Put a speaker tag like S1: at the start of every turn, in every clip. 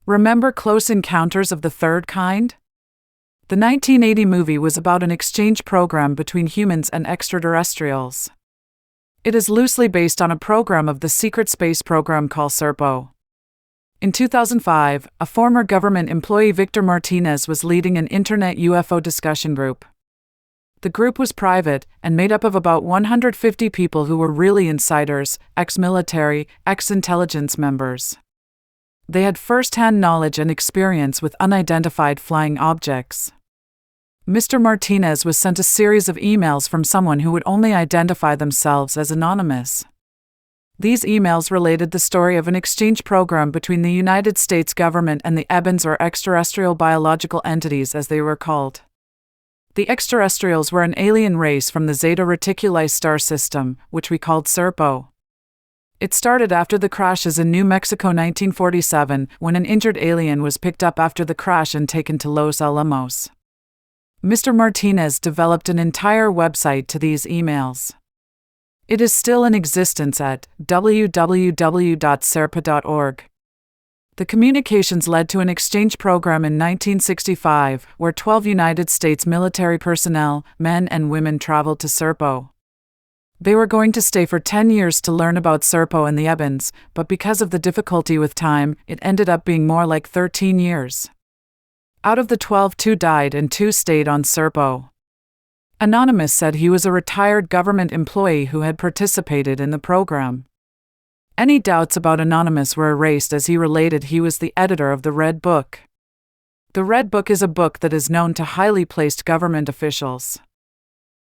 S1: Remember Close Encounters of the Third Kind? The 1980 movie was about an exchange program between humans and extraterrestrials. It is loosely based on a program of the secret space program called Serpo. In 2005, a former government employee, Victor Martinez, was leading an internet UFO discussion group. The group was private and made up of about 150 people who were really insiders, ex-military, ex-intelligence members. They had first-hand knowledge and experience with unidentified flying objects. Mr. Martinez was sent a series of emails from someone who would only identify themselves as anonymous. These emails related the story of an exchange program between the United States government and the EBENs, or extraterrestrial biological entities as they were called. The extraterrestrials were an alien race from the Zeta Reticuli star system, which we called Serpo. It started after the crashes in New Mexico 1947, when an injured alien was picked up after the crash and taken to Los Alamos. Mr. Martinez developed an entire website to these emails. It is still in existence at www.serpo.org. The communications led to an exchange program in 1965, where 12 United States military personnel, men and women, traveled to Serpo. They were going to stay for 10 years to learn about Serpo and the EBENs, but because of the difficulty with time, it ended up being more like 13 years. Out of the 12, 2 died and 2 stayed on Serpo. Anonymous said he was a retired government employee who had participated in the program. Any doubts about Anonymous were erased as he related he was the editor of the Red Book. The Red Book is a book that is known to highly placed government officials.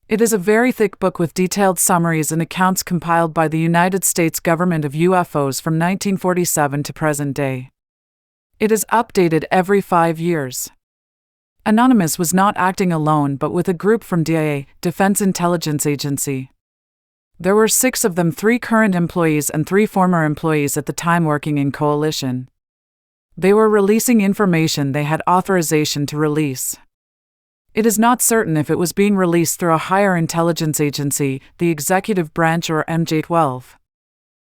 S1: It is a very thick book with detailed summaries and accounts compiled by the United States government of UFOs from 1947 to present day. It is updated every 5 years. Anonymous was not acting alone but with a group from DIA, Defense Intelligence Agency. There were 6 of them, 3 current employees and 3 former employees at the time working in coalition. They were releasing information they had authorization to release. It is not certain if it was being released through a higher intelligence agency, the executive branch, or MJ-12.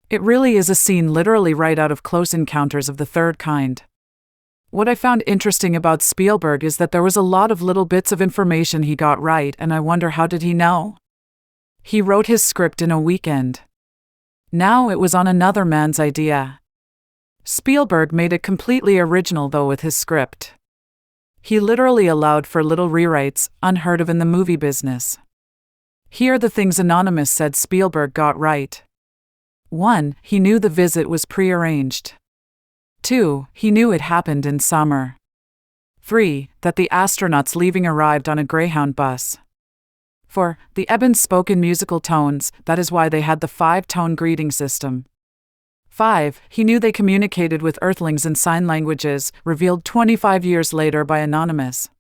S1: It really is a scene literally right out of Close Encounters of the Third Kind. What I found interesting about Spielberg is that there was a lot of little bits of information he got right, and I wonder, how did he know? He wrote his script in a weekend. Now it was on another man's idea. Spielberg made it completely original though with his script. He literally allowed for little rewrites, unheard of in the movie business. Here are the things Anonymous said Spielberg got right. 1. He knew the visit was prearranged. 2. He knew it happened in summer. 3. That the astronauts leaving arrived on a Greyhound bus. 4. The EBENs spoke in musical tones, that is why they had the 5-tone greeting system. 5. He knew they communicated with Earthlings in sign languages, revealed 25 years later by Anonymous.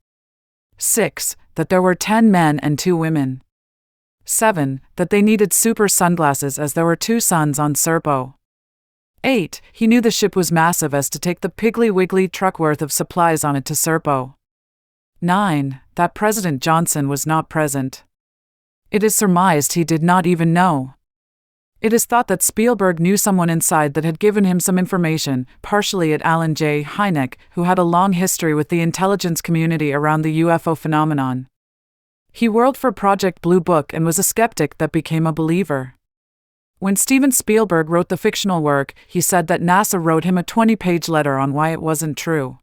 S1: 6. That there were 10 men and 2 women. 7. That they needed super sunglasses as there were 2 suns on Serpo. 8. He knew the ship was massive as to take the Piggly Wiggly truck worth of supplies on it to Serpo. 9. That President Johnson was not present. It is surmised he did not even know. It is thought that Spielberg knew someone inside that had given him some information, partially at Alan J. Hynek, who had a long history with the intelligence community around the UFO phenomenon. He worked for Project Blue Book and was a skeptic that became a believer. When Steven Spielberg wrote the fictional work, he said that NASA wrote him a 20-page letter on why it wasn't true.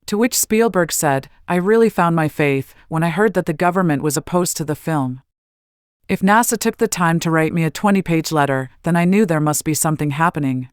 S1: To which Spielberg said, "I really found my faith when I heard that the government was opposed to the film. If NASA took the time to write me a 20-page letter, then I knew there must be something happening."